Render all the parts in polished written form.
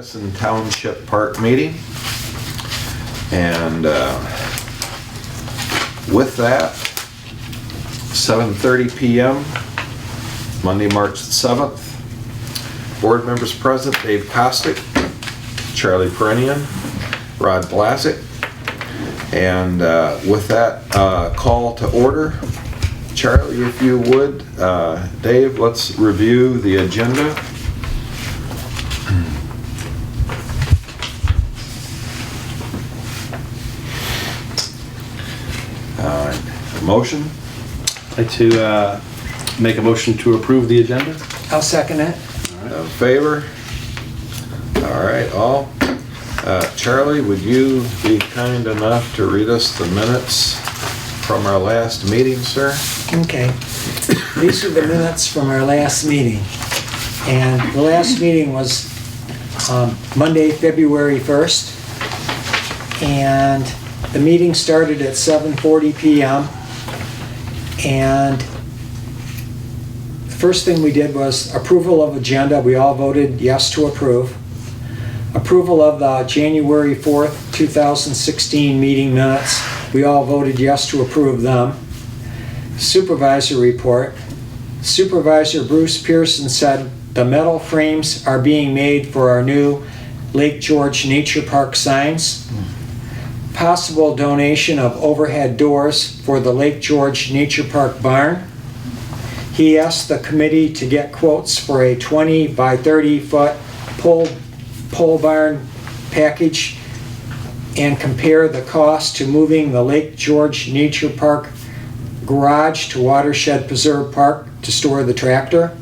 Addison Township Park meeting. And with that, 7:30 p.m., Monday, March 7th. Board members present: Dave Kostick, Charlie Perenian, Rod Blasick. And with that, call to order. Charlie, if you would. Dave, let's review the agenda. Motion? I'd like to make a motion to approve the agenda. I'll second it. In favor? All right, all. Charlie, would you be kind enough to read us the minutes from our last meeting, sir? Okay. These are the minutes from our last meeting. And the last meeting was Monday, February 1st. And the meeting started at 7:40 p.m. And the first thing we did was approval of agenda. We all voted yes to approve. Approval of the January 4th, 2016 meeting minutes. We all voted yes to approve them. Supervisor report. Supervisor Bruce Pearson said the metal frames are being made for our new Lake George Nature Park signs. Possible donation of overhead doors for the Lake George Nature Park barn. He asked the committee to get quotes for a 20 by 30 foot pole barn package and compare the cost to moving the Lake George Nature Park garage to Watershed Preserve Park to store the tractor.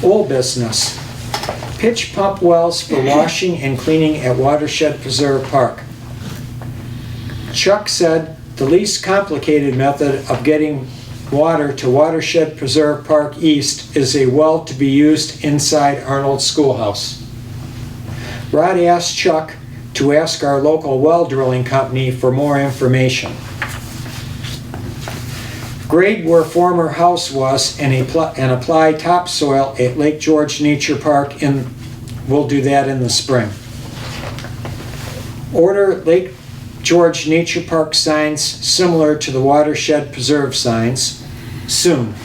Old business. Pitch pump wells for washing and cleaning at Watershed Preserve Park. Chuck said the least complicated method of getting water to Watershed Preserve Park East is a well to be used inside Arnold Schoolhouse. Rod asked Chuck to ask our local well drilling company for more information. Grade where former house was and apply topsoil at Lake George Nature Park, we'll do that in the spring. Order Lake George Nature Park signs similar to the Watershed Preserve signs soon.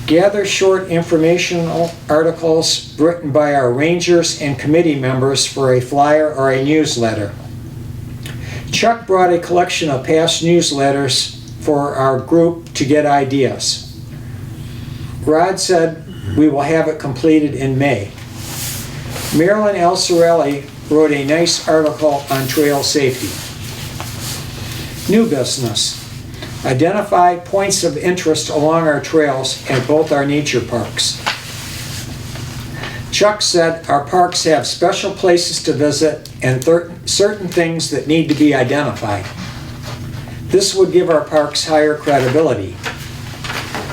Gather short informational articles written by our rangers and committee members for a flyer or a newsletter. Chuck brought a collection of past newsletters for our group to get ideas. Rod said we will have it completed in May. Marilyn Alcerelli wrote a nice article on trail safety. New business. Identify points of interest along our trails at both our nature parks. Chuck said our parks have special places to visit and certain things that need to be identified. This would give our parks higher credibility.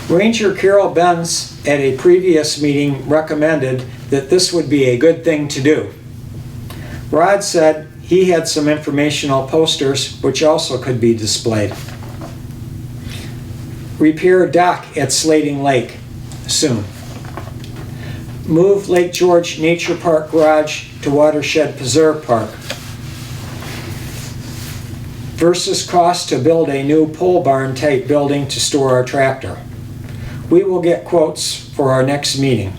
Ranger Carol Benz at a previous meeting recommended that this would be a good thing to do. Rod said he had some informational posters which also could be displayed. Repair dock at Slating Lake soon. Move Lake George Nature Park garage to Watershed Preserve Park. Versus cost to build a new pole barn type building to store our tractor. We will get quotes for our next meeting.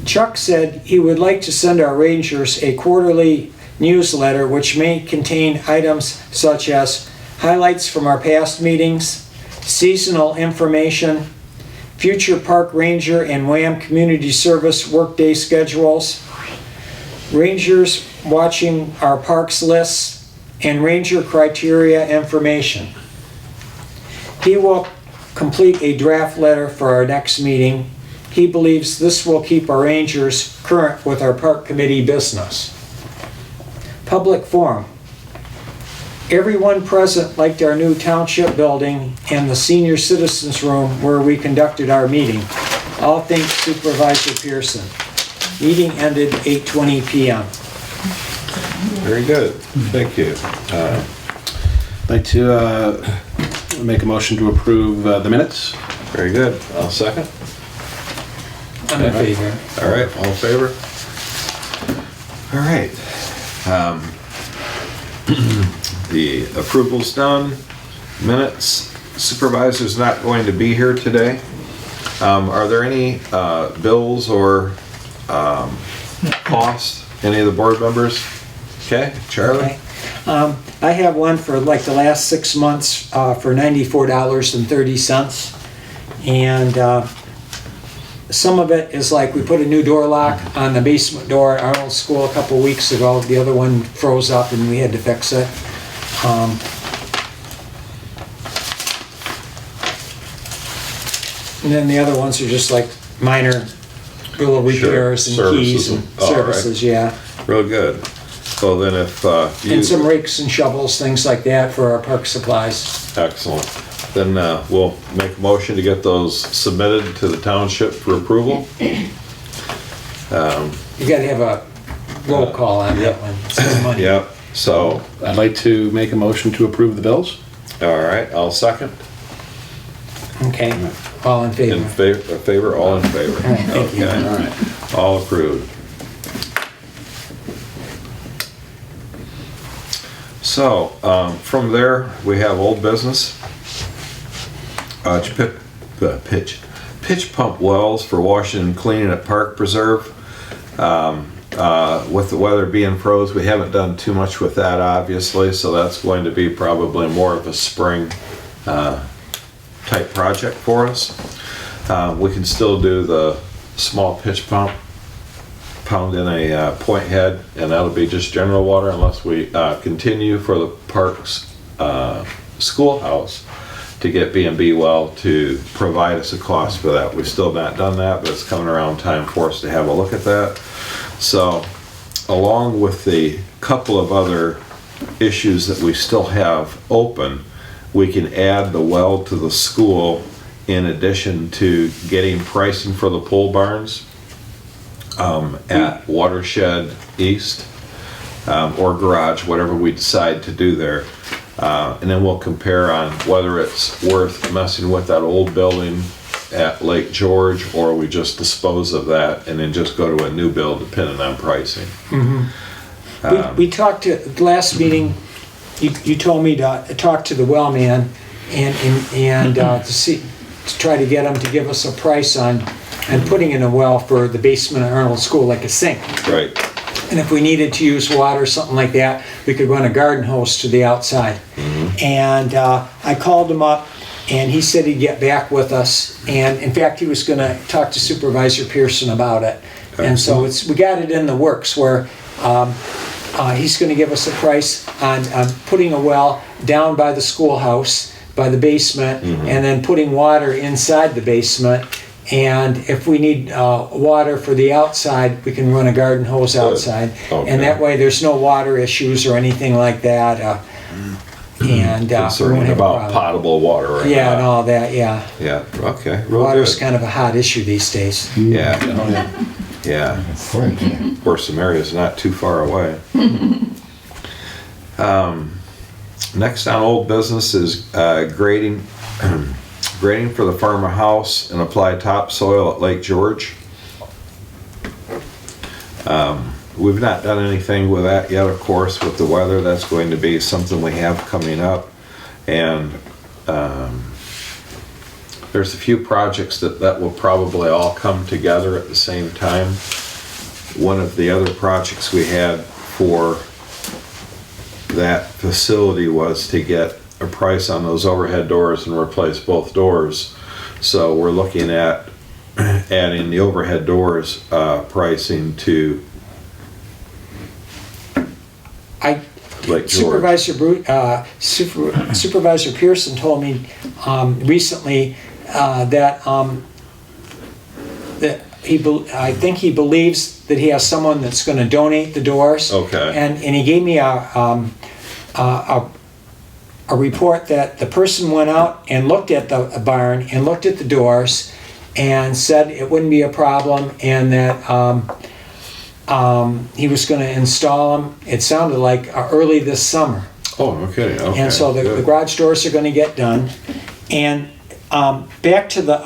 Chuck said he would like to send our rangers a quarterly newsletter which may contain items such as highlights from our past meetings, seasonal information, future park ranger and WAM community service workday schedules, rangers watching our parks lists, and ranger criteria information. He will complete a draft letter for our next meeting. He believes this will keep our rangers current with our park committee business. Public forum. Everyone present liked our new township building and the senior citizens room where we conducted our meeting. All thanks Supervisor Pearson. Meeting ended 8:20 p.m. Very good. Thank you. I'd like to make a motion to approve the minutes. Very good. I'll second. I'm in favor. All right, all in favor? All right. The approval's done. Minutes. Supervisor's not going to be here today. Are there any bills or costs? Any of the board members? Okay, Charlie? Okay. I have one for like the last 6 months for $94.30. And some of it is like we put a new door lock on the basement door at Arnold School a couple weeks ago. The other one froze up and we had to fix it. And then the other ones are just like minor little repairs and keys Services. and All right. services, yeah. Real good. So then if you... And some rakes and shovels, things like that for our park supplies. Excellent. Then we'll make a motion to get those submitted to the township for approval. You gotta have a roll call on that one. It's the money. Yep. So, I'd like to make a motion to approve the bills. all right, I'll second. Okay, all in favor? In favor, all in favor. All right, thank you. Okay. All right. All approved. So, from there, we have old business. Pitch pump wells for washing and cleaning at Park Preserve. With the weather being froze, we haven't done too much with that, obviously, so that's going to be probably more of a spring type project for us. We can still do the small pitch pump, pound in a point head, and that'll be just general water unless we continue for the park's schoolhouse to get B&B well to provide us a cost for that. We've still not done that, but it's coming around time for us to have a look at that. So, along with the couple of other issues that we still have open, we can add the well to the school in addition to getting pricing for the pole barns at Watershed East or Garage, whatever we decide to do there. And then we'll compare on whether it's worth messing with that old building at Lake George, or we just dispose of that and then just go to a new build depending on pricing. We talked to, last meeting, you told me to talk to the well man and to try to get him to give us a price on putting in a well for the basement of Arnold School, like a sink. Right. And if we needed to use water or something like that, we could run a garden hose to the outside. And I called him up, and he said he'd get back with us. And in fact, he was going to talk to Supervisor Pearson about it. And so we got it in the works where he's going to give us a price on putting a well down by the schoolhouse, by the basement, and then putting water inside the basement. And if we need water for the outside, we can run a garden hose outside. Okay. And that way there's no water issues or anything like that. And we won't Concerned have a about problem. potable water right Yeah, and now. all that, yeah. Yeah, okay. Real Water's good. kind of a hot issue these days. Yeah, Oh, yeah. yeah. Of course, some areas not too far away. Next on old business is grading for the farmhouse and apply topsoil at Lake George. We've not done anything with that yet, of course, with the weather. That's going to be something we have coming up. And there's a few projects that will probably all come together at the same time. One of the other projects we had for that facility was to get a price on those overhead doors and replace both doors. So we're looking at adding the overhead doors pricing to Lake George. Supervisor Pearson told me recently that I think he believes that he has someone that's going to donate the doors. Okay. And he gave me a report that the person went out and looked at the barn and looked at the doors and said it wouldn't be a problem, and that he was going to install them. It sounded like early this summer. Oh, okay. And so the garage doors are going to get done. And back to the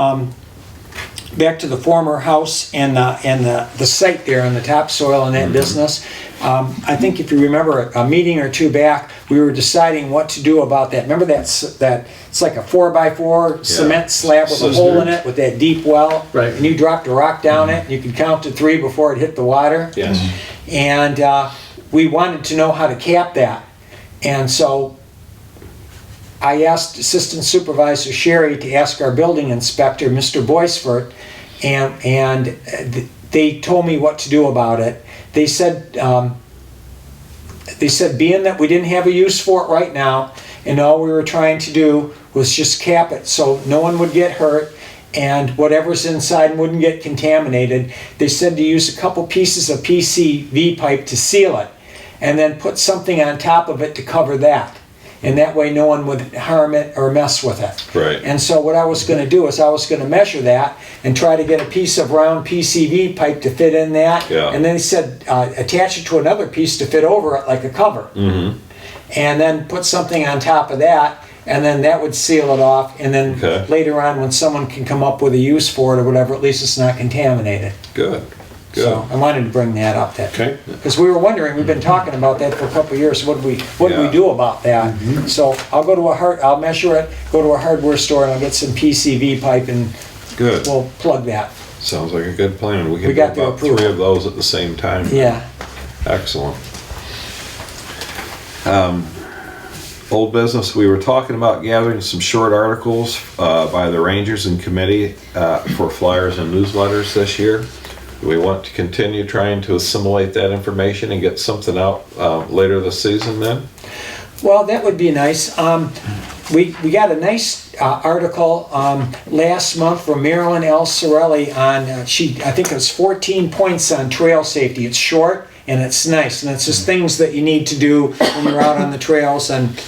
back to the former house and the site there and the topsoil and that business. I think if you remember a meeting or two back, we were deciding what to do about that. Remember that it's like a 4x4 cement slab with a hole in it with that deep well? Right. And you dropped a rock down it, and you could count to 3 before it hit the water? Yes. And we wanted to know how to cap that. And so I asked Assistant Supervisor Sherry to ask our building inspector, Mr. Boisfort, and they told me what to do about it. They said being that we didn't have a use for it right now, and all we were trying to do was just cap it so no one would get hurt and whatever's inside wouldn't get contaminated, they said to use a couple pieces of PCV pipe to seal it, and then put something on top of it to cover that. And that way no one would harm it or mess with it. Right. And so what I was going to do is I was going to measure that and try to get a piece of round PCV pipe to fit in that. Yeah. And then he said attach it to another piece to fit over it like a cover. Mm-hmm. And then put something on top of that, and then that would seal it off. And then later on when someone can come up with a use for it or whatever, at least it's not contaminated. Good. Good. So I wanted to bring that up. Okay. Because we were wondering, we've been talking about that for a couple of years. What do we Yeah. do about that? So I'll go to I'll measure it, go to a hardware store, and I'll get some PCV pipe, and Good. we'll plug that. Sounds like a good plan. We can We do got their about approval. 3 of those at the same time. Yeah. Excellent. Old business, we were talking about gathering some short articles by the Rangers and committee for flyers and newsletters this year. We want to continue trying to assimilate that information and get something out later this season then? Well, that would be nice. We got a nice article last month from Marilyn L. Sorelli on, I think it was 14 points on trail safety. It's short and it's nice, and it's just things that you need to do when you're out on the trails and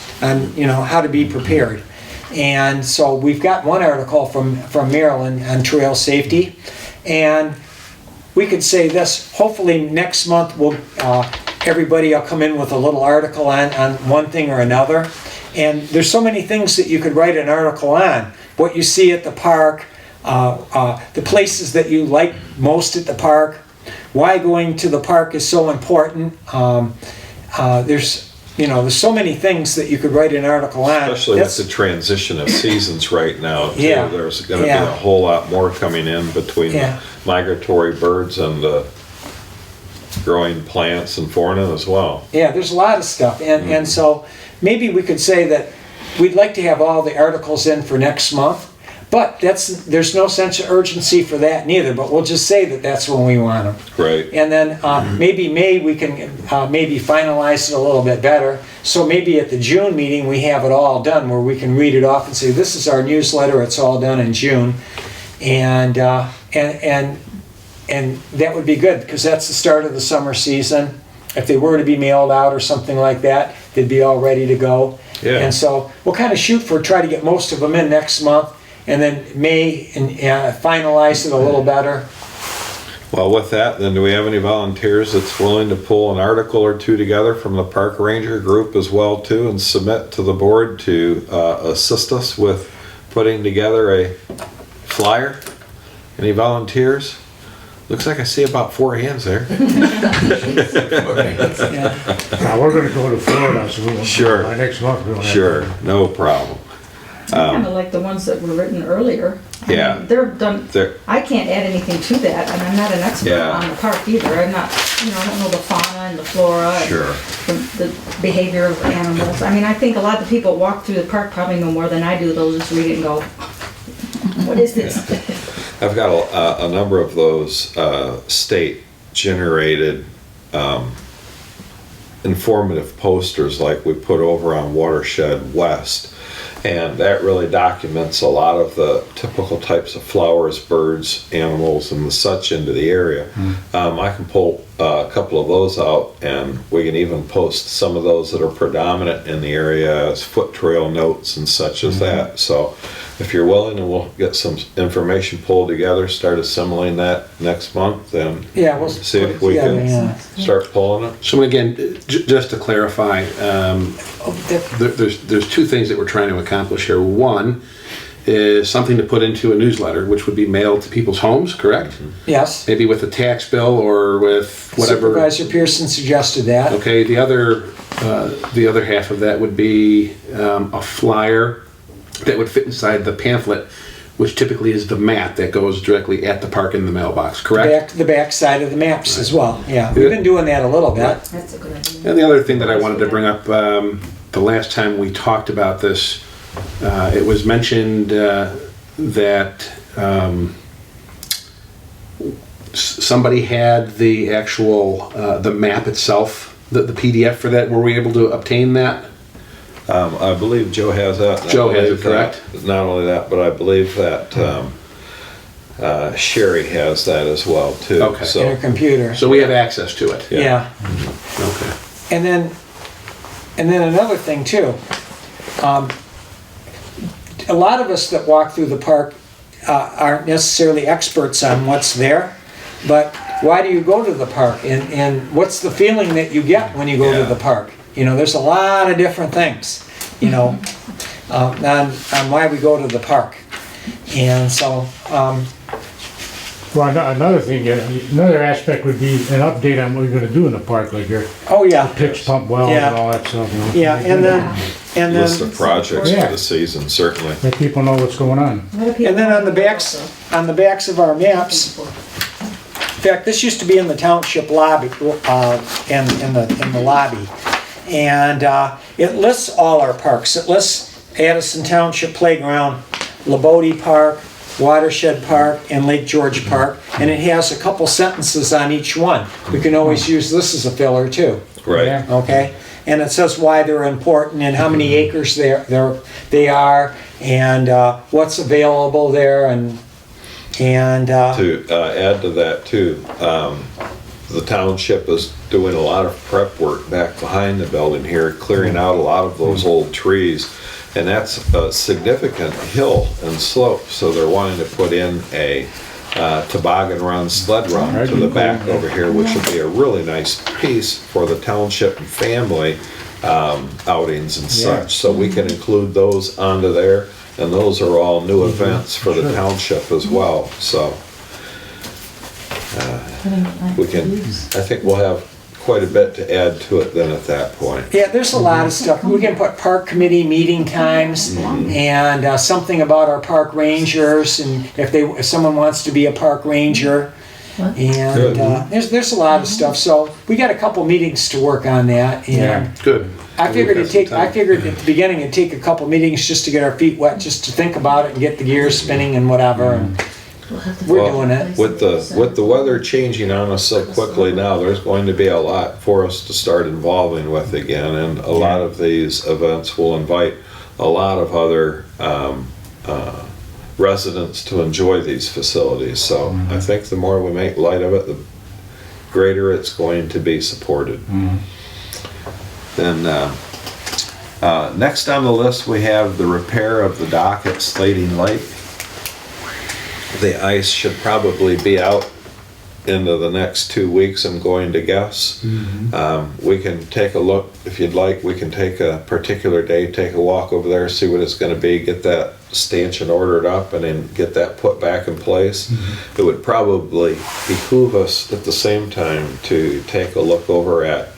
you know, how to be prepared. And so we've got one article from Marilyn on trail safety, and we could say this, hopefully next month everybody will come in with a little article on one thing or another. And there's so many things that you could write an article on. What you see at the park, the places that you like most at the park, why going to the park is so important. There's so many things that you could write an article on. Especially with the transition of seasons right now, too. Yeah. There's going to be a whole lot more coming in between the migratory birds and the growing plants and fauna as well. Yeah, there's a lot of stuff. And so maybe we could say that we'd like to have all the articles in for next month, but there's no sense of urgency for that neither, but we'll just say that that's when we want them. Right. And then maybe May we can maybe finalize it a little bit better. So maybe at the June meeting we have it all done where we can read it off and say, this is our newsletter, it's all done in June. And that would be good because that's the start of the summer season. If they were to be mailed out or something like that, they'd be all ready to go. Yeah. And so we'll kind of try to get most of them in next month, and then May and finalize it a little better. Well, with that, then do we have any volunteers that's willing to pull an article or two together from the park ranger group as well too and submit to the board to assist us with putting together a flyer? Any volunteers? Looks like I see about 4 hands there. Yeah. We're gonna go to Florida, so we'll. Sure. By next month, we'll have. Sure, no problem. I kind of like the ones that were written earlier. I Yeah. mean, they're done, They're- I can't add anything to that, and I'm not an expert Yeah. on the park either. I'm not, I don't know the fauna and the flora and Sure. the behavior of animals. I mean, I think a lot of the people that walk through the park probably know more than I do. They'll just read it and go, what is this? I've got a number of those state-generated informative posters like we put over on Watershed West. And that really documents a lot of the typical types of flowers, birds, animals, and the such into the area. I can pull a couple of those out, and we can even post some of those that are predominant in the area as foot trail notes and such as that. So if you're willing, and we'll get some information pulled together, start assembling that next month, and Yeah, we'll see if we put it can together, start pulling it. So again, just to clarify, there's 2 things that we're trying to accomplish here. One is something to put into a newsletter, which would be mailed to people's homes, correct? Yes. Maybe with a tax bill or with whatever. Supervisor Pearson suggested that. Okay, the other half of that would be a flyer that would fit inside the pamphlet, which typically is the map that goes directly at the park in the mailbox, correct? The back side of the maps as well, yeah. We've been doing that a little bit. That's a good idea. And the other thing that I wanted to bring up, the last time we talked about this, it was mentioned that somebody had the actual, the map itself, the PDF for that. Were we able to obtain that? I believe Joe has that. Joe has it, Believe correct? Not only that, but I believe that Sherry has that as well too. Okay. In So her computer. So we have access to it? Yeah. Okay. And then another thing too, a lot of us that walk through the park aren't necessarily experts on what's there, but why do you go to the park? And what's the feeling that you get when you go to Yeah. the park? You know, there's a lot of different things, you know, on why we go to the park. And so, Well, another thing, another aspect would be an update on what you're gonna do in the park, like your oh yeah, pitch pump wells Yeah. and all that stuff, you know? yeah, and list of then, projects Yeah. for the season, certainly. Let people know what's going on. and then on the backs of our maps, in fact, this used to be in the township lobby, in the lobby. And it lists all our parks. It lists Addison Township Playground, LaBodie Park, Watershed Park, and Lake George Park. And it has a couple sentences on each one. We can always use this as a filler too, Right. Yeah. okay? And it says why they're important and how many acres they are and what's available there and To add to that too, the township is doing a lot of prep work back behind the building here, clearing out a lot of those old trees. And that's a significant hill and slope, so they're wanting to put in a toboggan run, sled run to the back over here, which would be a really nice piece for the township and family outings and such. So we can include those onto there, and those are all new events for the township as well, so. We can, I think we'll have quite a bit to add to it then at that point. yeah, there's a lot of stuff. We can put park committee meeting times and something about our park rangers and if someone wants to be a park ranger. And there's a lot of stuff. So we got a couple meetings to work on that. And Good. I figured at the beginning it'd take a couple meetings just to get our feet wet, just to think about it and get the gears spinning and whatever. And we're doing it. With the weather changing on us so quickly now, there's going to be a lot for us to start involving with again, and a lot of these events will invite a lot of other residents to enjoy these facilities. So I think the more we make light of it, the greater it's going to be supported. Then next on the list we have the repair of the dock at Slating Lake. The ice should probably be out into the next 2 weeks, I'm going to guess. We can take a look, if you'd like, we can take a particular day, take a walk over there, see what it's gonna be, get that stanchion ordered up and then get that put back in place. It would probably behoove us at the same time to take a look over at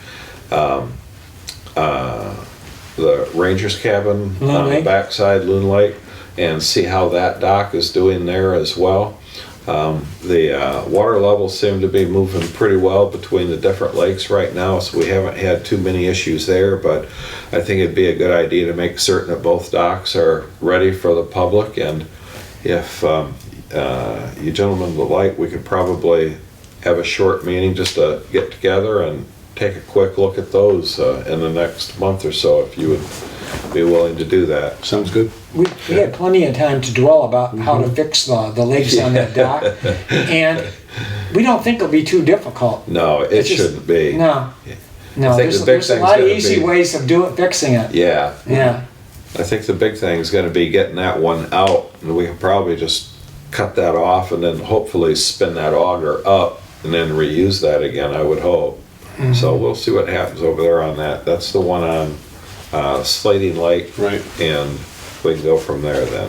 the Ranger's Cabin Loon on the Lake. backside, Loon Lake, and see how that dock is doing there as well. The water levels seem to be moving pretty well between the different lakes right now, so we haven't had too many issues there, but I think it'd be a good idea to make certain that both docks are ready for the public, and if you gentlemen would like, we could probably have a short meeting just to get together and take a quick look at those in the next month or so, if you would be willing to do that. Sounds good. We had plenty of time to dwell about how to fix the legs on that dock. And we don't think it'll be too difficult. No, it It's just- shouldn't be. No. I No, think the big there's a thing's lot of gonna easy be- ways of fixing it. Yeah, Yeah. I think the big thing is gonna be getting that one out, and we can probably just cut that off and then hopefully spin that auger up and then reuse that again, I would hope. So we'll see what happens over there on that. That's the one on Slating Lake. Right. And we can go from there then.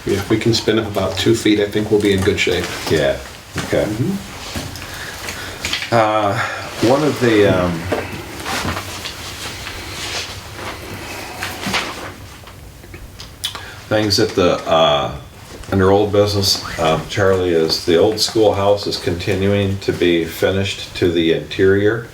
Yeah, if we can spin it about 2 feet, I think we'll be in good shape. Yeah, okay. One of the, things that under old business, Charlie, is the old schoolhouse is continuing to be finished to the interior.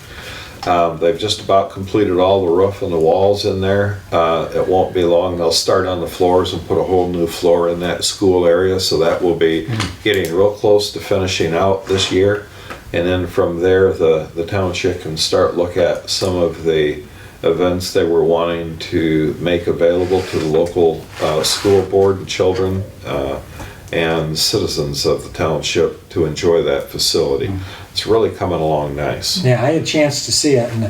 They've just about completed all the roof and the walls in there. It won't be long, they'll start on the floors and put a whole new floor in that school area, so that will be getting real close to finishing out this year. And then from there, the township can start look at some of the events they were wanting to make available to the local school board and children and citizens of the township to enjoy that facility. It's really coming along nice. Yeah, I had a chance to see it, and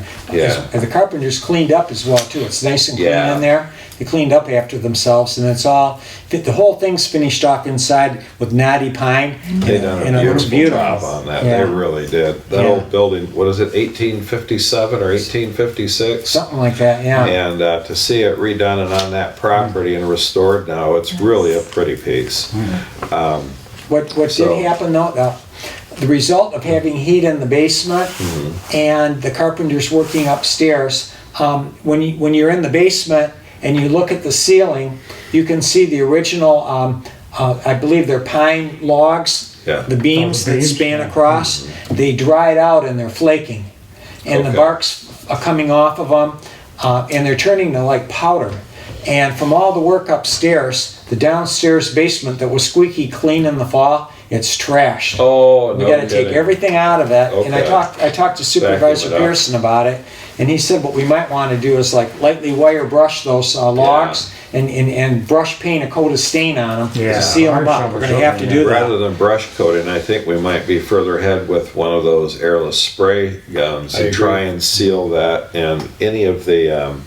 the carpenters cleaned up as well too. It's nice and clean Yeah. in there. They cleaned up after themselves, and it's all, the whole thing's finished off inside with knotty pine. They done and a it looks beautiful job on that. Yeah. They really did. That Yeah. old building, what is it, 1857 or 1856? Something like that, yeah. And to see it redone and on that property and restored now, it's really a pretty piece. What So- did happen though, the result of having heat in the basement and the carpenters working upstairs, when you're in the basement and you look at the ceiling, you can see the original, I believe they're pine logs, Yeah. the beams the that beams, span yeah. across. They dried out and they're flaking. And the Okay. bark's are coming off of them, and they're turning to like powder. And from all the work upstairs, the downstairs basement that was squeaky clean in the fall, it's trashed. Oh, We no gotta take kidding. everything out of it, and I Okay. talked to Supervisor it up. Pearson about it, and he said what we might wanna do is like lightly wire brush those logs and brush paint a coat of stain on them Yeah, to seal them hard up. We're cover gonna have to something, do Rather that. than brush coating, I think we might be further ahead with one of those airless spray guns I to agree. try and seal that, and any of the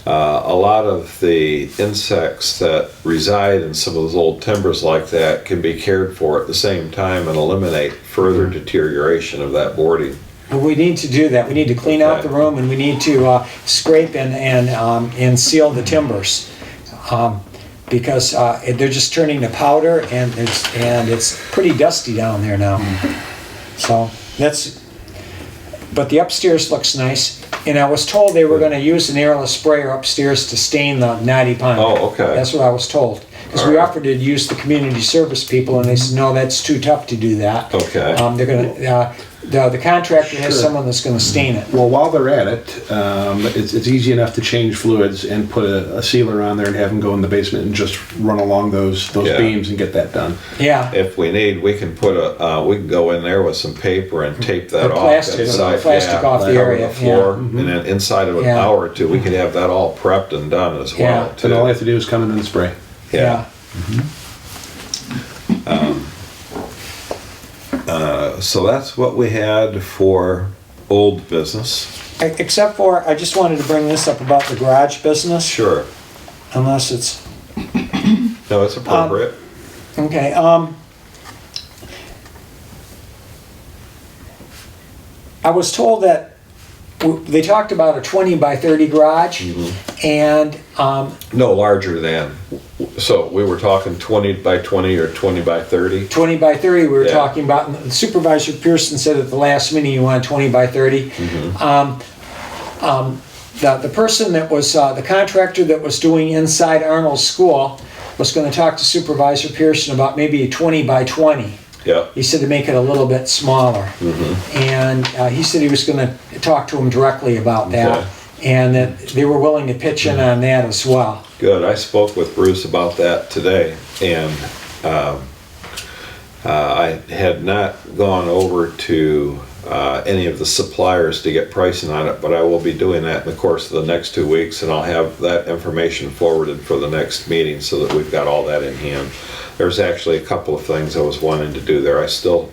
a lot of the insects that reside in some of those old timbers like that can be cared for at the same time and eliminate further deterioration of that boarding. But we need to do that. We need to clean out the room, and we need to scrape and seal the timbers. Because they're just turning to powder, and it's pretty dusty down there now. So but the upstairs looks nice. And I was told they were gonna use an airless sprayer upstairs to stain the knotty pine. Oh, okay. That's what I was told. Because we All right. offered to use the community service people, and they said, no, that's too tough to do that. Okay. They're gonna, the contractor has Sure. someone that's gonna stain it. Well, while they're at it, it's easy enough to change fluids and put a sealer on there and have them go in the basement and just run along those Yeah. beams and get that done. Yeah. If we need, we can put we can go in there with some paper and tape that Put off. plastic- inside, plastic off the cover area, the floor, yeah. and then inside of an Yeah. hour or two, we could have that all prepped and done as Yeah. well, too. And all I have to do is come in and spray. Yeah. So that's what we had for old business. Except for, I just wanted to bring this up about the garage business, Sure. unless it's, No, it's appropriate. okay, I was told that they talked about a 20 by 30 garage, and, No larger than. So we were talking 20 by 20 or 20 by 30. 20 by 30 we were Yeah. talking about, and Supervisor Pearson said at the last meeting you wanted 20 by 30. The person that was, the contractor that was doing inside Arnold's school was gonna talk to Supervisor Pearson about maybe a 20 by 20. Yeah. He said to make it a little bit smaller. And he said he was gonna talk to him directly about that. Okay. And that they were willing to pitch in on that as well. Good. I spoke with Bruce about that today, and I had not gone over to any of the suppliers to get pricing on it, but I will be doing that in the course of the next 2 weeks, and I'll have that information forwarded for the next meeting so that we've got all that in hand. There's actually a couple of things I was wanting to do there. I still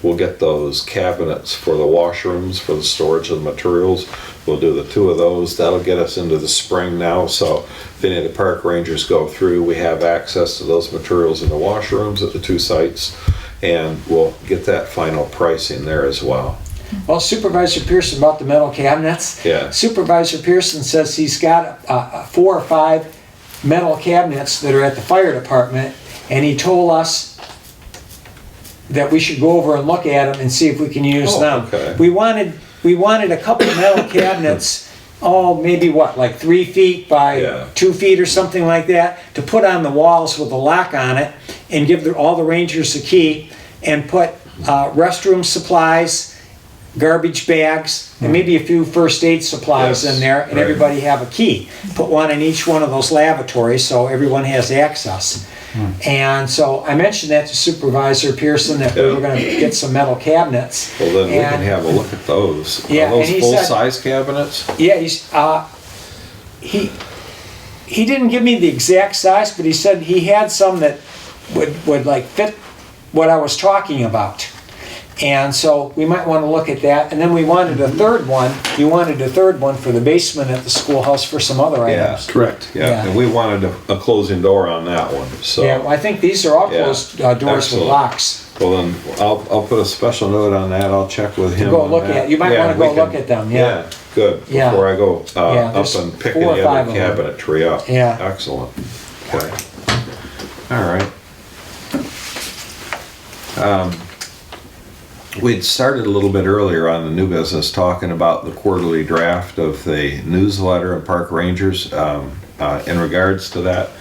will get those cabinets for the washrooms for the storage of the materials. We'll do the 2 of those. That'll get us into the spring now, so if any of the park rangers go through, we have access to those materials in the washrooms at the 2 sites, and we'll get that final pricing there as well. Well, Supervisor Pearson about the metal cabinets. Yeah. Supervisor Pearson says he's got 4 or 5 metal cabinets that are at the fire department, and he told us that we should go over and look at them and see if we can use Oh, them. okay. We wanted a couple of metal cabinets, maybe what, like 3 feet by Yeah. 2 feet or something like that, to put on the walls with a lock on it, and give all the rangers a key, and put restroom supplies, garbage bags, and maybe a few first aid supplies Yes, in there, and right. everybody have a key. Put one in each one of those lavatories so everyone has access. And so I mentioned that to Supervisor Pearson, that we Yeah. were gonna get some metal cabinets. Well, then we can And- have a look at those. Yeah, Are those and he said- full-size cabinets? Yeah, he didn't give me the exact size, but he said he had some that would like fit what I was talking about. And so we might want to look at that. And then we wanted a third one. You wanted a third one for the basement at the schoolhouse for some other Yeah. items. Correct. Yeah, Yeah. and we wanted a closing door on that one, so. Yeah, well, I think these are all Yeah. closed doors with Excellent. locks. Well, then, I'll put a special note on that, I'll check with him Go on look that. at- you might Yeah, wanna we go can- look at them, yeah. Good, Yeah. before I go Yeah, up there's and pick 4 or any 5 other of them. cabinetry up. Yeah. Excellent, okay. All right. We'd started a little bit earlier on the new business, talking about the quarterly draft of the newsletter of Park Rangers. In regards to that,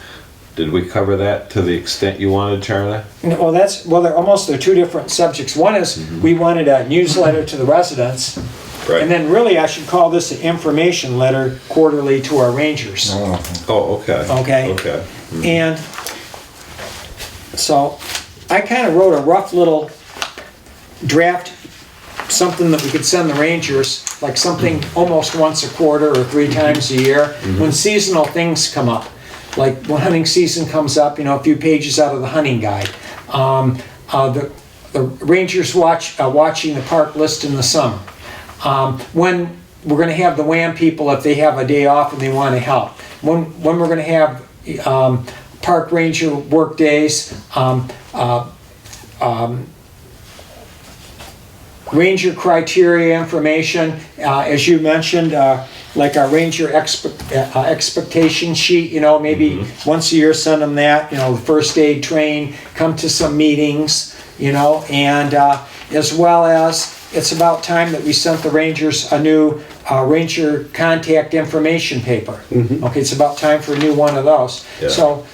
did we cover that to the extent you wanted, Charlie? Well, they're 2 different subjects. One is we wanted a newsletter to the residents. Right. And then really I should call this an information letter quarterly to our rangers. Oh, okay. Okay. Okay. And so I kind of wrote a rough little draft, something that we could send the rangers, like something almost once a quarter or 3 times a year, when seasonal things come up. Like when hunting season comes up, a few pages out of the hunting guide. The rangers watching the park list in the summer. When we're going to have the WAM people, if they have a day off and they want to help. When we're going to have park ranger work days, ranger criteria information, as you mentioned, like our ranger expectation sheet, maybe once a year send them that, the first aid train, come to some meetings, and as well as it's about time that we sent the rangers a new ranger contact information paper. Okay, it's about time for a new one of those. Yeah. So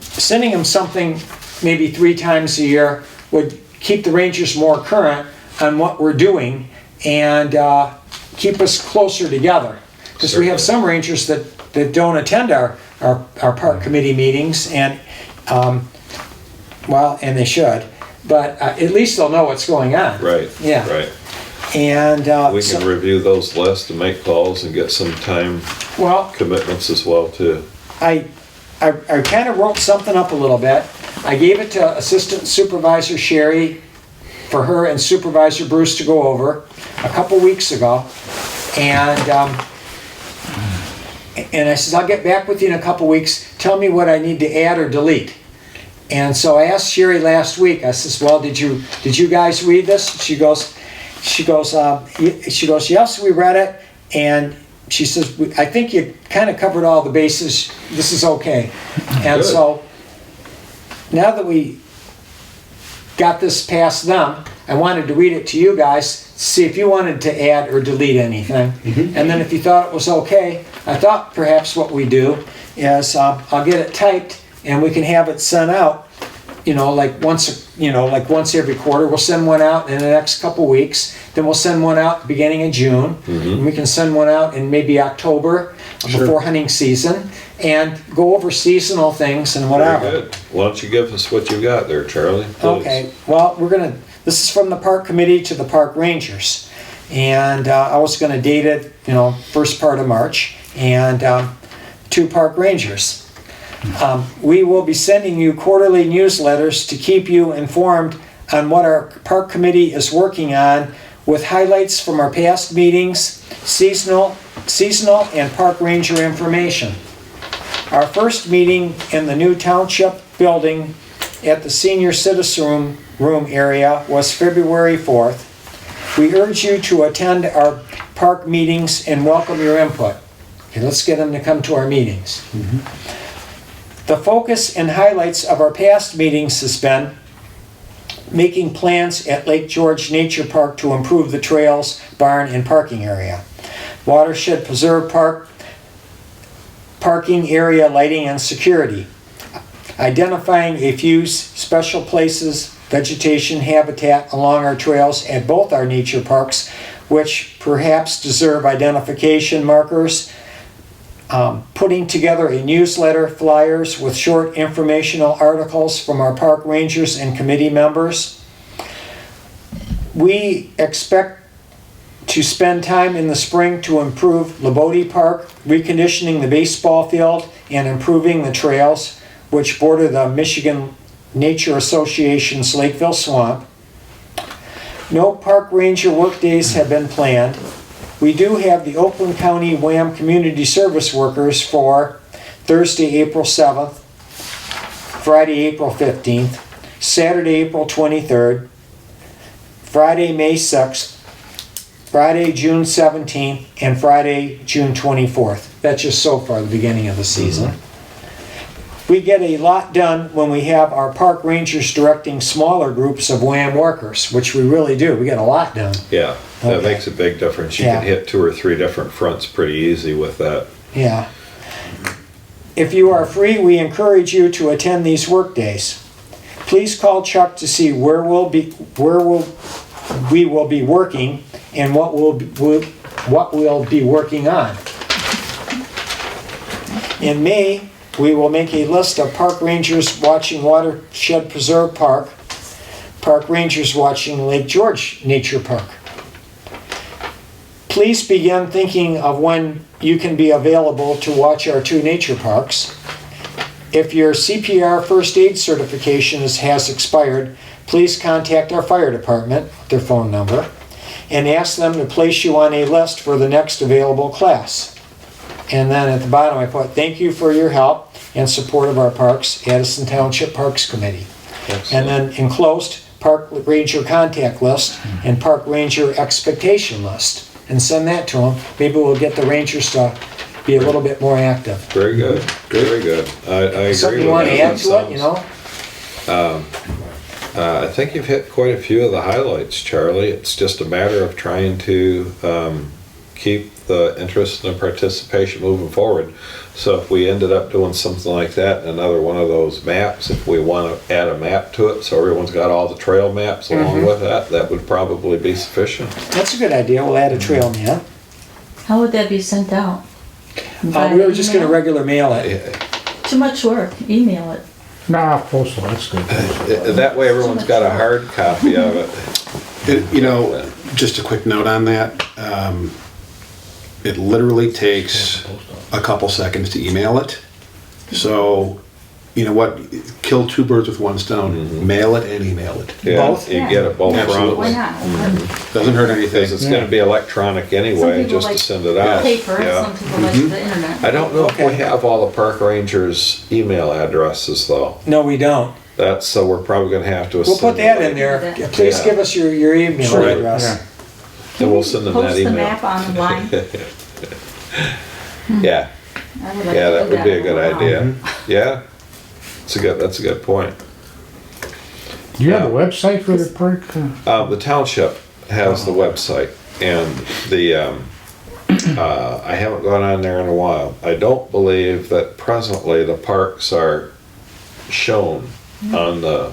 sending them something maybe 3 times a year would keep the rangers more current on what we're doing and keep us closer together. Because we have some rangers that don't attend our park committee meetings, and and they should, but at least they'll know what's going on. Right. Yeah. Right. And We can review those lists and make calls and get some time well, commitments as well too. I kind of wrote something up a little bit. I gave it to Assistant Supervisor Sherry for her and Supervisor Bruce to go over a couple weeks ago. And I says, I'll get back with you in a couple weeks. Tell me what I need to add or delete. And so I asked Sherry last week, I says, well, did you guys read this? She goes, yes, we read it. And she says, I think you kind of covered all the bases. This is okay. And Good. so now that we got this past them, I wanted to read it to you guys, see if you wanted to add or delete anything. And then if you thought it was okay, I thought perhaps what we do is I'll get it typed and we can have it sent out, like once every quarter. We'll send one out in the next couple weeks. Then we'll send one out at the beginning of June. And we can send one out in maybe October before hunting season and go over seasonal things and whatever. Very good. Why don't you give us what you got there, Charlie? Please. Okay, well, this is from the park committee to the park rangers. And I was gonna date it, first part of March, and to park rangers. We will be sending you quarterly newsletters to keep you informed on what our park committee is working on, with highlights from our past meetings, seasonal and park ranger information. Our first meeting in the new Township building at the senior citizen room area was February 4th. We urge you to attend our park meetings and welcome your input. Okay, let's get them to come to our meetings. The focus and highlights of our past meetings has been making plans at Lake George Nature Park to improve the trails, barn, and parking area. Watershed Preserve Park, parking area, lighting, and security. Identifying a few special places, vegetation, habitat along our trails at both our nature parks, which perhaps deserve identification markers. Putting together a newsletter, flyers with short informational articles from our park rangers and committee members. We expect to spend time in the spring to improve Labode Park, reconditioning the baseball field, and improving the trails, which border the Michigan Nature Association's Lakeville Swamp. No park ranger work days have been planned. We do have the Oakland County WAM Community Service Workers for Thursday, April 7th, Friday, April 15th, Saturday, April 23rd, Friday, May 6th, Friday, June 17th, and Friday, June 24th. That's just so far the beginning of the season. We get a lot done when we have our park rangers directing smaller groups of WAM workers, which we really do. We get a lot done. Yeah, that Okay. makes a big difference. You Yeah. can hit 2 or 3 different fronts pretty easy with that. Yeah. If you are free, we encourage you to attend these work days. Please call Chuck to see where we will be working and what we'll be working on. In May, we will make a list of park rangers watching Watershed Preserve Park, park rangers watching Lake George Nature Park. Please begin thinking of when you can be available to watch our 2 nature parks. If your CPR first aid certification has expired, please contact our fire department, their phone number, and ask them to place you on a list for the next available class. And then at the bottom I put, thank you for your help and support of our parks, Addison Township Parks Committee. And then enclosed, park ranger contact list and park ranger expectation list. And send that to them. Maybe we'll get the rangers to be a little bit more active. Very good, very good. I agree Something with you want to that. add to it, you know? I think you've hit quite a few of the highlights, Charlie. It's just a matter of trying to keep the interest and the participation moving forward. So if we ended up doing something like that, another one of those maps, if we want to add a map to it, so everyone's got all the trail maps along with that, that would probably be sufficient. That's a good idea. We'll add a trail man. How would that be sent out? We were just gonna regular mail it. Too much work, email it. Nah, postal, that's good. That way everyone's got a hard copy of it. You know, just a quick note on that. It literally takes a couple seconds to email it. So, you know what? Kill 2 birds with 1 stone. Mail it and email it. Yeah, Both? you get it both Absolutely. Why rounds. not? Doesn't hurt anything. Because it's gonna be electronic anyway, people just to like send it out. Paper, Yeah. some people like the internet. I don't know if we have all the park rangers' email addresses though. No, we don't. That's, so we're probably gonna have to. We'll put that in there. Yeah. Please give us your email Sure. address. And we'll send them that Post the email. map online. Yeah, I would like yeah, to that do would be a as good well. idea. Yeah, that's a good point. Do you have a website for the park? The township has the website, and the, I haven't gone on there in a while. I don't believe that presently the parks are shown on the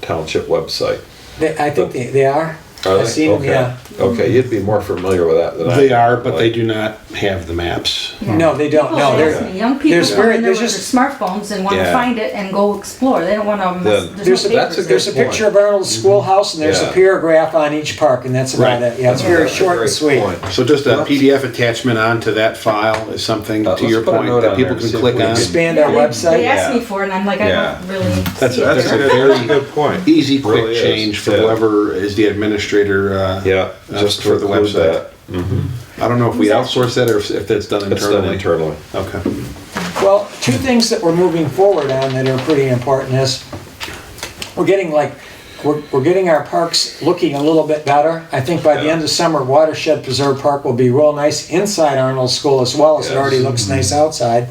township website. I think they are. Are I've they? seen them, Okay. yeah. Okay, you'd be more familiar with that than I. They am. are, but they do not have the maps. Yeah. No, they don't. People No, ask they're, me, young people there's come very- in there there's with just- their smartphones and want to Yeah. find it and go explore. They don't want to, Then- there's there's a, no that's a papers. there's a good picture of Arnold's schoolhouse and there's Yeah. a paragraph on each park and that's about Right. it. Yeah, it's Yeah, very that's a short and great sweet. point. So just a Well, PDF attachment onto that file is something, to let's your put a point, note that on people there can and see if click we on. can- Expand Yeah, our they website. asked Yeah. me for it and I'm like, I Yeah. don't really That's see it a That's a there. good, that's a good point. Easy, quick Really is. change for Yeah. whoever is the administrator. Yeah, just for for the the website. website. I don't know if we Who's that? outsource that or if that's done It's done internally. internally. Okay. Well, 2 things that we're moving forward on that are pretty important is we're getting like we're getting our parks looking a little bit better. I think by the end of summer, Watershed Preserve Park will be real nice inside Arnold School as well as it already looks nice outside.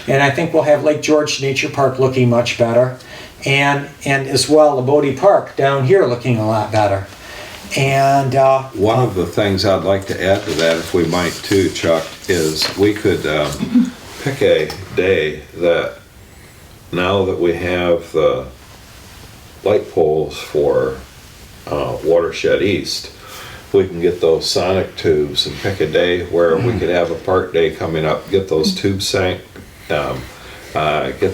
And I think we'll have Lake George Nature Park looking much better. And as well, the Bodie Park down here looking a lot better. And One of the things I'd like to add to that, if we might too, Chuck, is we could pick a day that, now that we have the light poles for Watershed East, we can get those sonic tubes and pick a day where we could have a park day coming up, get those tubes sank, get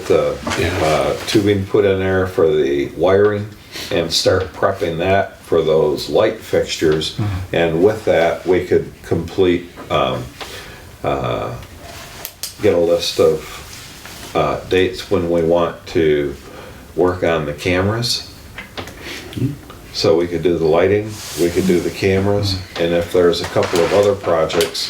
the tubing put in there for the wiring, and start prepping that for those light fixtures. And with that, we could complete, get a list of dates when we want to work on the cameras. So we could do the lighting, we could do the cameras, and if there's a couple of other projects,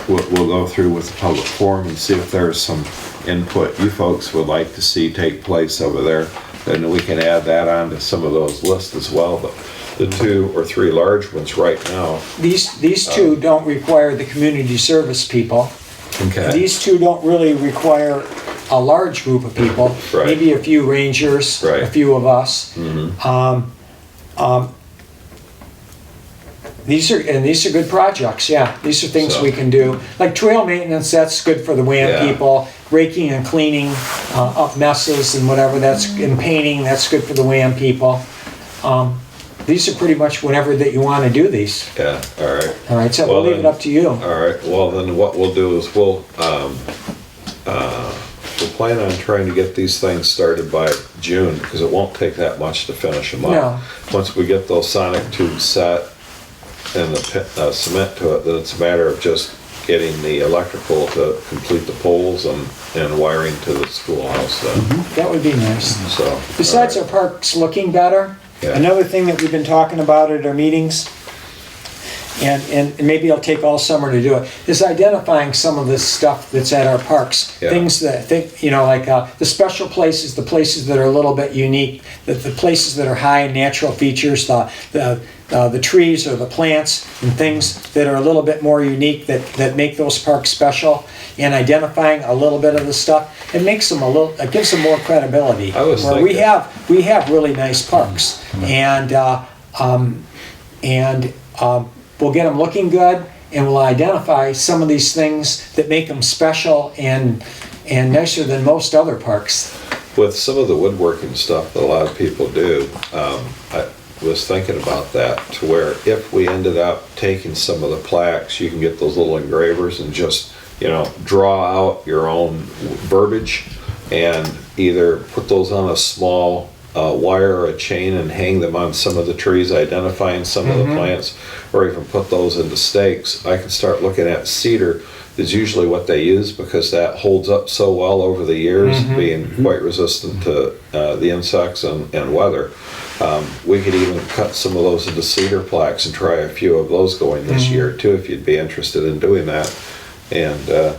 we'll go through with the public forum and see if there's some input you folks would like to see take place over there. Then we can add that onto some of those lists as well. But the 2 or 3 large ones right now. these two don't require the community service people. Okay. These two don't really require a large group of people. Right. Maybe a few rangers, Right. a few of us. These are good projects, yeah. These are things So- we can do. Like trail maintenance, that's good for the WAM Yeah. people. Raking and cleaning up messes and whatever, and painting, that's good for the WAM people. These are pretty much whenever that you want to do these. Yeah, all right. All right, so Well, we'll leave it then- up to you. All right, well then what we'll do is we'll plan on trying to get these things started by June, because it won't take that much to finish them up. No. Once we get those sonic tubes set and the cement to it, then it's a matter of just getting the electrical to complete the poles and wiring to the schoolhouse then. That would be nice. So. Besides all our parks looking better, Yeah. another thing that we've been talking about at our meetings, and maybe it'll take all summer to do it, is identifying some of this stuff that's at our parks. Yeah. Things that, like the special places, the places that are a little bit unique, the places that are high in natural features, the trees or the plants and things that are a little bit more unique that make those parks special, and identifying a little bit of the stuff, it makes them it gives them more credibility. I was Where thinking- we have really nice parks, and we'll get them looking good, and we'll identify some of these things that make them special and nicer than most other parks. With some of the woodworking stuff that a lot of people do, I was thinking about that, to where if we ended up taking some of the plaques, you can get those little engravers and just, draw out your own verbiage and either put those on a small wire or a chain and hang them on some of the trees, identifying some of the plants, or even put those into stakes. I can start looking at cedar is usually what they use, because that holds up so well over the years, being quite resistant to the insects and weather. We could even cut some of those into cedar plaques and try a few of those going this year too, if you'd be interested in doing that, and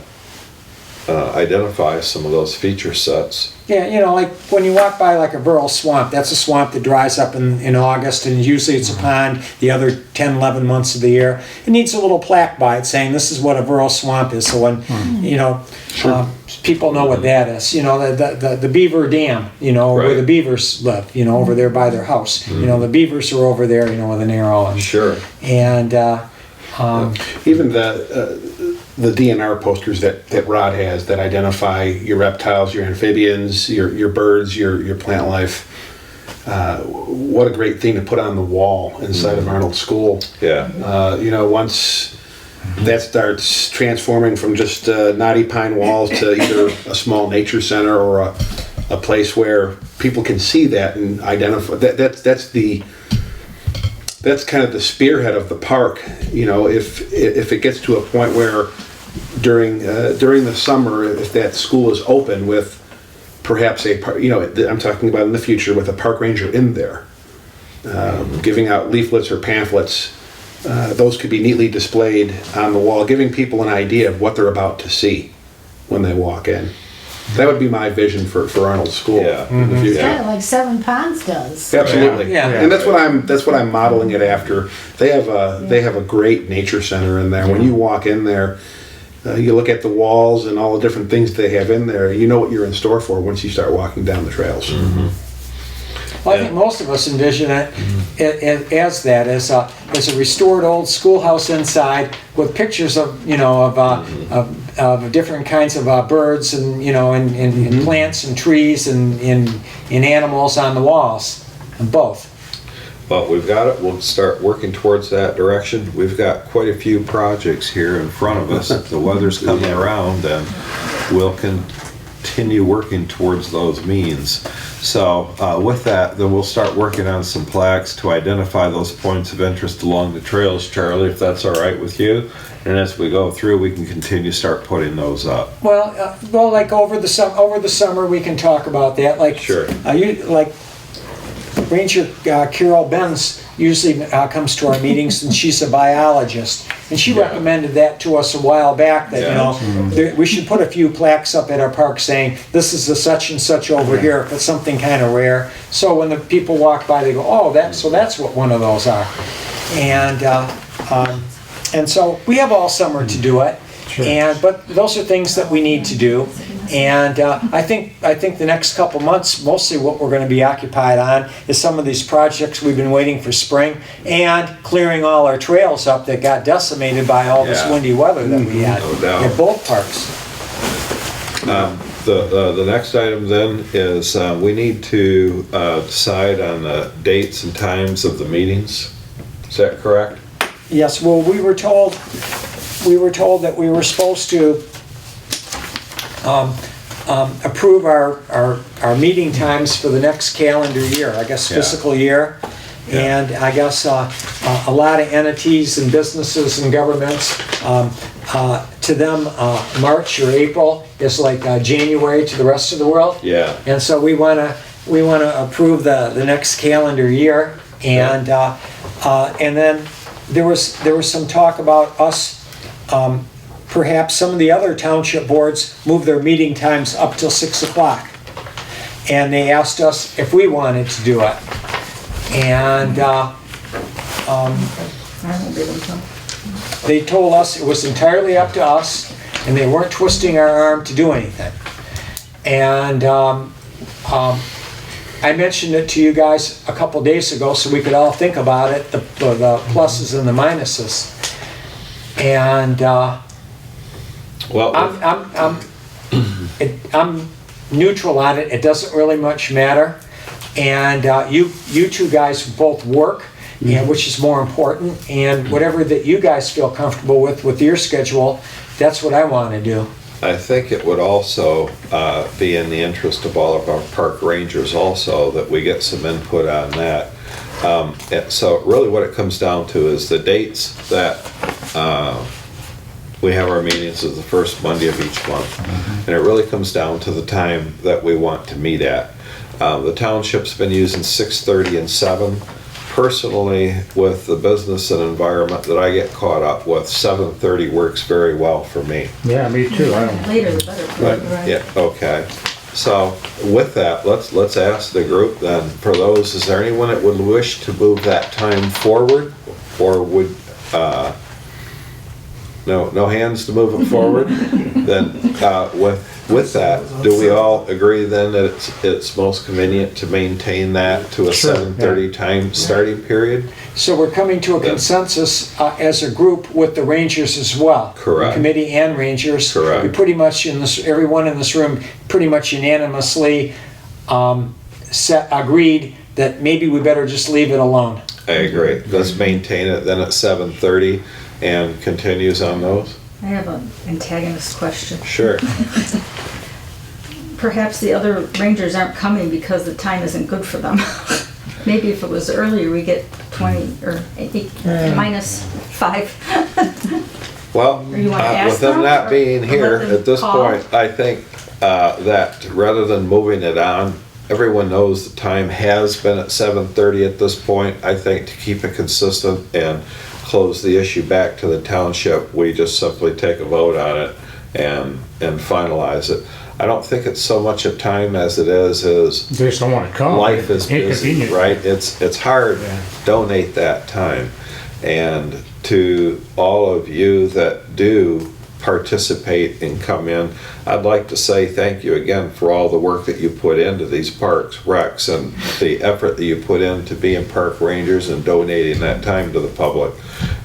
identify some of those feature sets. Yeah, like when you walk by like a Burl swamp, that's a swamp that dries up in August, and usually it's a pond the other 10, 11 months of the year. It needs a little plaque by it saying this is what a Burl swamp is, so when, people know what that is. The beaver dam, where the beavers live, over there by their house. The beavers are over there, with an arrow. And, Sure. And Even the DNR posters that Rod has that identify your reptiles, your amphibians, your birds, your plant life. What a great thing to put on the wall inside of Arnold School. Yeah. Once that starts transforming from just knotty pine walls to either a small nature center or a place where people can see that and identify that's kind of the spearhead of the park. If it gets to a point where during the summer, if that school is open with perhaps I'm talking about in the future with a park ranger in there, giving out leaflets or pamphlets, those could be neatly displayed on the wall, giving people an idea of what they're about to see when they walk in. That would be my vision for Arnold School Yeah. in the future. Kind of like Seven Ponds does. Absolutely. Yeah. And that's what I'm modeling it after. They have a great nature center in there. When you walk in there, you look at the walls and all the different things they have in there, you know what you're in store for once you start walking down the trails. Well, I think most of us envision it as that, as a restored old schoolhouse inside with pictures of, of different kinds of birds and, and plants and trees and animals on the walls, and both. But we've got it, we'll start working towards that direction. We've got quite a few projects here in front of us. The weather's coming around, and we'll continue working towards those means. So with that, then we'll start working on some plaques to identify those points of interest along the trails, Charlie, if that's all right with you. And as we go through, we can continue to start putting those up. Well, like over the summer, we can talk about that. Like, Sure. Ranger Carol Benz usually comes to our meetings, and she's a biologist, and she recommended that to us a while back, that we should put a few plaques up at our park saying this is a such and such over here, if it's something kind of rare, so when the people walk by they go, oh, that's what one of those are. And so we have all summer to do it. But those are things that we need to do, and I think the next couple months, mostly what we're going to be occupied on is some of these projects we've been waiting for spring, and clearing all our trails up that got decimated by all this windy weather that we had No doubt. at both parks. The next item then is we need to decide on the dates and times of the meetings. Is that correct? Yes, well, we were told that we were supposed to approve our meeting times for the next calendar year, I guess fiscal year. And I guess a lot of entities and businesses and governments, to them, March or April is like January to the rest of the world. Yeah. And so we want to approve the next calendar year, and then there was some talk about us. Perhaps some of the other township boards move their meeting times up till 6 o'clock. And they asked us if we wanted to do it. And I won't be able to come. they told us it was entirely up to us, and they weren't twisting our arm to do anything. And I mentioned it to you guys a couple days ago so we could all think about it, the pluses and the minuses. And I'm neutral on it. It doesn't really much matter. And you two guys both work, which is more important. And whatever that you guys feel comfortable with your schedule, that's what I want to do. I think it would also be in the interest of all of our park rangers also that we get some input on that. So really what it comes down to is the dates that we have our meetings is the first Monday of each month. And it really comes down to the time that we want to meet at. The township's been using 6:30 and 7. Personally, with the business and environment that I get caught up with, 7:30 works very well for me. Yeah, me too. I don't. Later the better. Right. Yeah, okay. So with that, let's ask the group then, for those, is there anyone that would wish to move that time forward? Or would, no hands to move it forward? Then with that, do we all agree then that it's most convenient to maintain that to a Sure, 7:30 time starting period? So we're coming to a consensus as a group with the Rangers as well. Correct. Committee and Rangers. Correct. We pretty much, everyone in this room pretty much unanimously agreed that maybe we better just leave it alone. I agree. Let's maintain it then at 7:30 and continues on those? I have an antagonist question. Sure. Perhaps the other rangers aren't coming because the time isn't good for them. Maybe if it was earlier, we get 20 or -5. Well, Or you wanna ask with them them, not or being here let them at this call? point, I think that rather than moving it on, everyone knows the time has been at 7:30 at this point. I think to keep it consistent and close the issue back to the township, we just simply take a vote on it and finalize it. I don't think it's so much of time as it is They just don't wanna come. life is busy, Inconvenient. right? It's hard Yeah. to donate that time. And to all of you that do participate and come in, I'd like to say thank you again for all the work that you put into these parks, recs, and the effort that you put into being park rangers and donating that time to the public.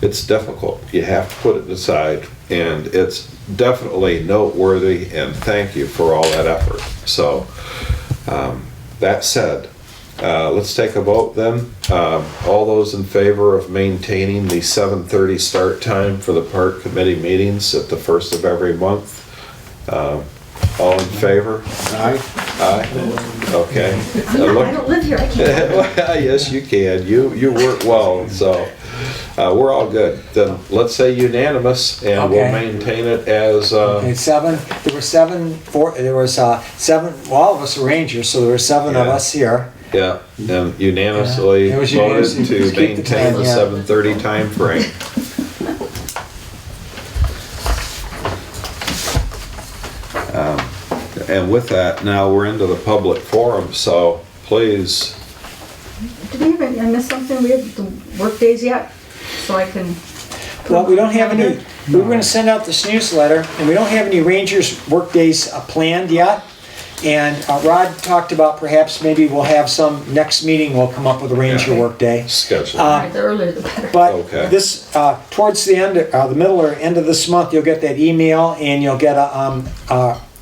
It's difficult. You have to put it aside, and it's definitely noteworthy, and thank you for all that effort. So, that said, let's take a vote then. All those in favor of maintaining the 7:30 start time for the park committee meetings at the first of every month? All in favor? Aye. Aye? Okay. I don't live here, I can't. Well, yes, you can. You work well, so we're all good. Then let's say unanimous, and we'll Okay. maintain it as, Okay, there were seven, all of us are rangers, so there were seven of Yeah. us here. yeah, and unanimously Yeah, it was voted unanimous. to Just keep the maintain time, the yeah. 7:30 time frame. And with that, now we're into the public forum, so please, Did we even, I missed something, we have the work days yet? So I can. Well, we don't have any, we were gonna send out this newsletter, and we don't have any Rangers workdays planned yet. And Rod talked about perhaps maybe we'll have some, next meeting we'll come up with a Ranger Yeah. workday. schedule. All right, the earlier the better. But Okay. this, towards the end, the middle or end of this month, you'll get that email, and you'll get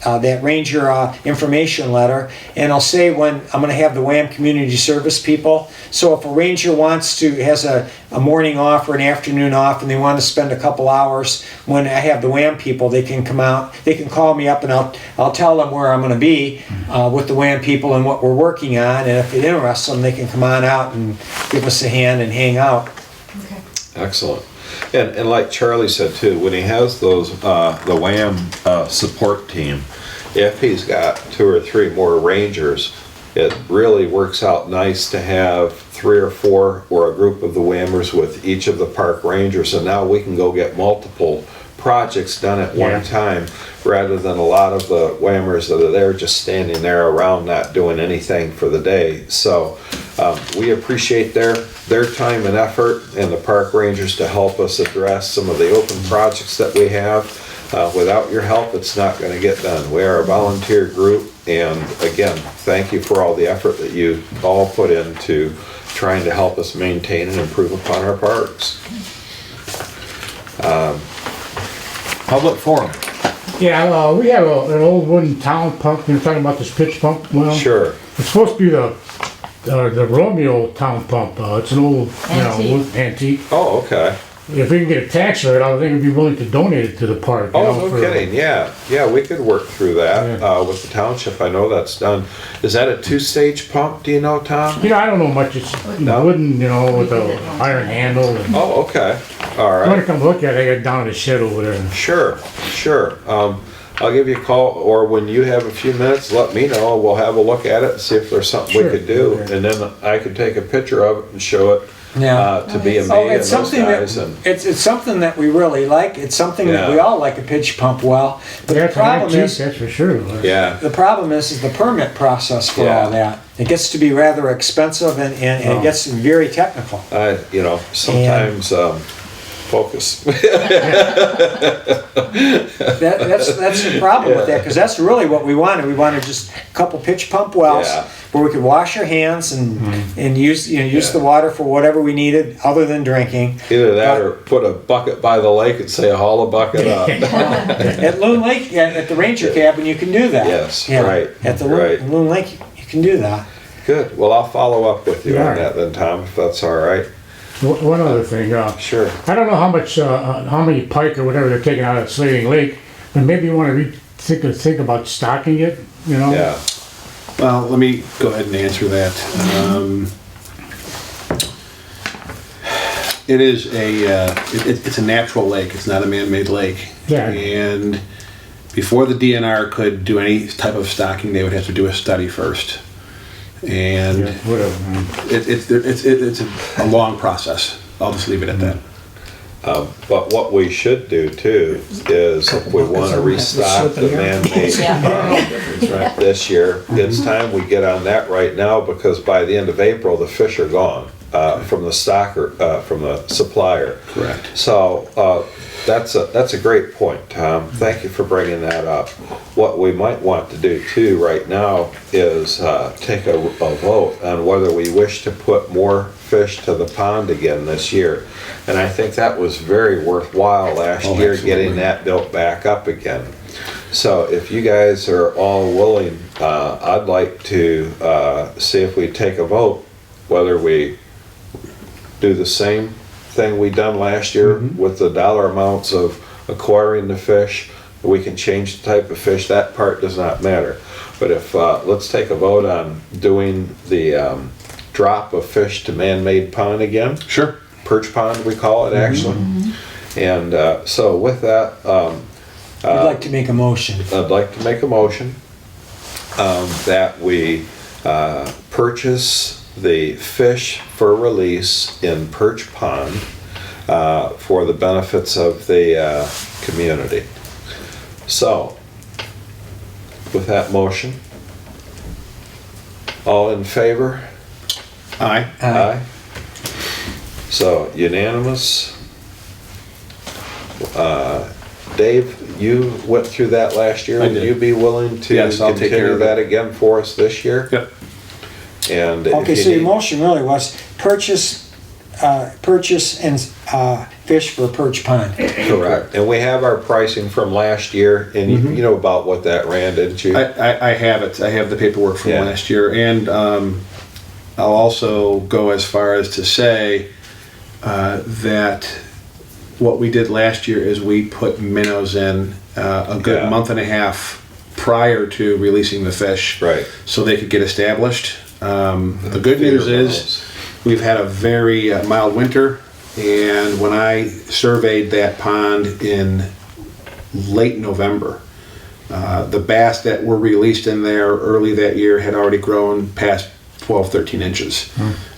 that Ranger information letter, and I'll say when I'm gonna have the WAM community service people. So if a Ranger has a morning off or an afternoon off, and they wanna spend a couple hours, when I have the WAM people, they can come out, they can call me up, and I'll tell them where I'm gonna be with the WAM people and what we're working on, and if it interests them, they can come on out and give us a hand and hang out. Okay. Excellent. And like Charlie said too, when he has those, the WAM support team, if he's got 2 or 3 more rangers, it really works out nice to have 3 or 4 or a group of the WAMers with each of the park rangers, and now we can go get multiple projects done at one Yeah. time, rather than a lot of the WAMers that are there just standing there around not doing anything for the day. So we appreciate their time and effort, and the park rangers to help us address some of the open projects that we have. Without your help, it's not going to get done. We are a volunteer group, and again, thank you for all the effort that you all put into trying to help us maintain and improve upon our parks. Public forum. Yeah, we have an old wooden town pump, you're talking about this pitch pump, well. Sure. It's supposed to be the Romeo town pump, it's an old, Antique. antique. Oh, okay. If we can get a tax rate, I think we'd be willing to donate it to the park. you Oh, know, no for- kidding, yeah. Yeah, we could work through that with the township. I know that's done. Is that a 2-stage pump, do you know, Tom? I don't know much, it's No. wooden, with a iron handle. And Oh, okay. All if you wanna right. come look at it, I got down in the shed over there. Sure, sure. I'll give you a call, or when you have a few minutes, let me know. We'll have a look at it and see if there's something we Sure. could do. Okay. And then I could take a picture of it and show it to be a me Oh, and it's those something guys. that, And it's something that we really like, it's something that Yeah. we all like, a pitch pump well. But Yeah, the it's an problem antique, is, that's for sure. yeah, the problem is the permit process for Yeah. all that. It gets to be rather expensive, and it gets very technical. sometimes focus. That's the problem with that, because that's really what we wanted. We wanted just a couple pitch pump wells Yeah. where we could wash our hands and use the water for whatever we needed other than drinking. Either that or put a bucket by the lake and say, haul a bucket up. At Loon Lake, at the Ranger cabin, you can do that. Yes, Yeah, right, At the right. Loon Lake, you can do that. Good. Well, I'll follow up with you on Yeah. that then, Tom, if that's all right. One other thing, Sure. I don't know how many pike or whatever they're taking out of Slaving Lake, but maybe you wanna think about stocking it, Yeah. Well, let me go ahead and answer that. It is it's a natural lake. It's not a man-made lake. Yeah. And before the DNR could do any type of stocking, they would have to do a study first. And Yeah, whatever. it's a long process. I'll just leave it at that. But what we should do too is if we want to restock the man-made this year, it's time we get on that right now, because by the end of April, the fish are gone from the stocker, from the supplier. Correct. So that's a great point, Tom. Thank you for bringing that up. What we might want to do too right now is take a vote on whether we wish to put more fish to the pond again this year. And I think that was very worthwhile last year, absolutely. getting that built back up again. So if you guys are all willing, I'd like to see if we take a vote, whether we do the same thing we done last year with the dollar amounts of acquiring the fish. We can change the type of fish, that part does not matter. But if, let's take a vote on doing the drop of fish to man-made pond again. Sure. Perch pond, we call it actually. And so with that, I'd like to make a motion. I'd like to make a motion that we purchase the fish for release in Perch Pond for the benefits of the community. So, with that motion, all in favor? Aye. Aye. So unanimous. Dave, you went through that last year. I Would did. you be willing to Yes, I'll take care continue of it. that again for us this year? Yep. And if Okay, you so your need- motion really was purchase and fish for Perch Pond. Correct. And we have our pricing from last year, and you know about what that ran, didn't you? I have it. I have the paperwork from Yeah. last year, and I'll also go as far as to say that what we did last year is we put minnows in a good Yeah. month and a half prior to releasing the fish, Right. so they could get established. The good Feeder news is minnows. we've had a very mild winter, and when I surveyed that pond in late November, the bass that were released in there early that year had already grown past 12, 13 inches.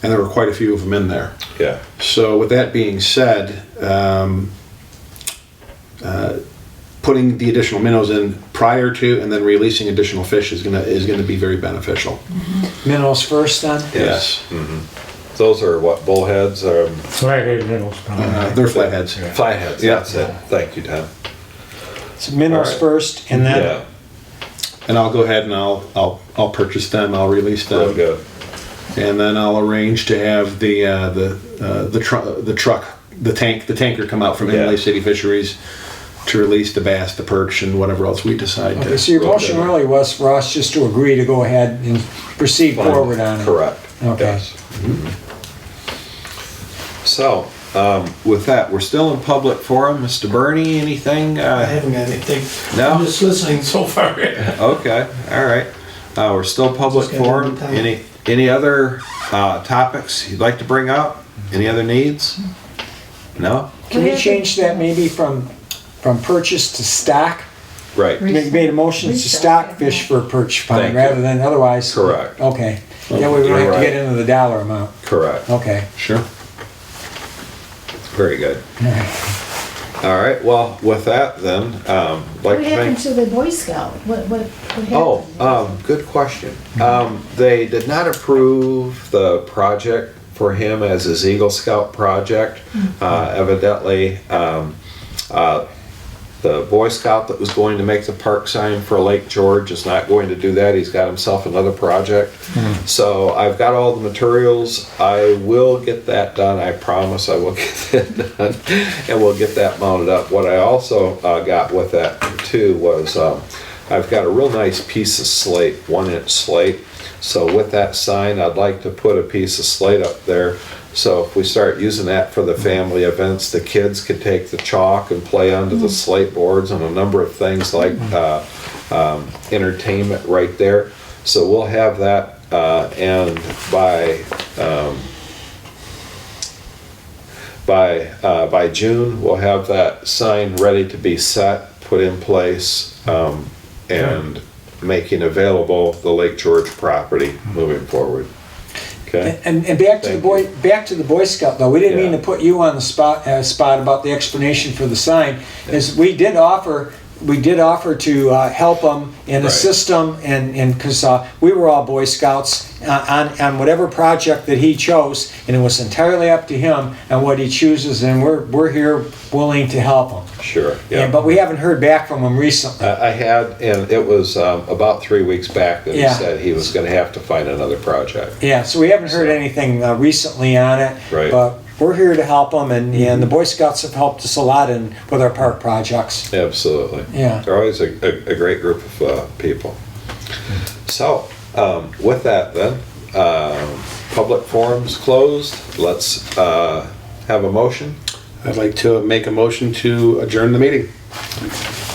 And there were quite a few of them in there. Yeah. So with that being said, putting the additional minnows in prior to and then releasing additional fish is gonna be very beneficial. Minnows first then? Yes. Those are what, bullheads or Flathead minnows, probably. They're flatheads. flatheads? Yeah. That's it. Thank you, Tom. So minnows All right. first and then, Yeah, And I'll go ahead and I'll purchase them. I'll release them. real good. And then I'll arrange to have the tanker come out from Yeah. Inlay City Fisheries to release the bass, the perch, and whatever else we decide okay, to. so your Real motion good. really was for us just to agree to go ahead and proceed forward on it. Correct. Okay. Yes. So, with that, we're still in public forum. Mr. Bernie, anything? I haven't got anything. No? I'm just listening so far. Okay, all right. We're still public Just got forum. one time. Any other topics you'd like to bring up? Any other needs? No? Can we change that maybe from purchase to stock? Right. Made a motion to stock fish for Perch Thank Pond you. rather than otherwise. Correct. Okay. Yeah, we You're don't have to right. get into the dollar amount. Correct. Okay. Sure. Very good. All right, well, with that then, like What to happened thank... to the Boy Scout? What happened? Oh, good question. They did not approve the project for him as his Eagle Scout project. Evidently, the Boy Scout that was going to make the park sign for Lake George is not going to do that. He's got himself another project. So I've got all the materials. I will get that done. I promise I will get that done. And we'll get that mounted up. What I also got with that too was I've got a real nice piece of slate, 1-inch slate. So with that sign, I'd like to put a piece of slate up there. So if we start using that for the family events, the kids could take the chalk and play onto the slate boards and a number of things like entertainment right there. So we'll have that, and by June, we'll have that sign ready to be set, put in place, and making available the Lake George property moving forward. Okay. And back to the Thank Back to the Boy Scout though, we didn't mean Yeah. to put you on the spot about the explanation for the sign. Is we did offer to help them and Right. assist them, and because we were all Boy Scouts on whatever project that he chose, and it was entirely up to him and what he chooses, and we're here willing to help him. Sure, yeah. But we haven't heard back from him recently. I had, and it was about 3 weeks back that he Yeah. said he was gonna have to find another project. Yeah, so we haven't heard anything recently on it. Right. But we're here to help them, and the Boy Scouts have helped us a lot with our park projects. Absolutely. Yeah. They're always a great group of people. So, with that then, public forum's closed. Let's have a motion. I'd like to make a motion to adjourn the meeting.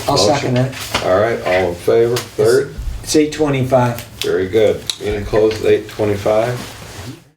I'll second it. All right, all in favor? Third? It's 8:25. Very good. Meeting closed at 8:25.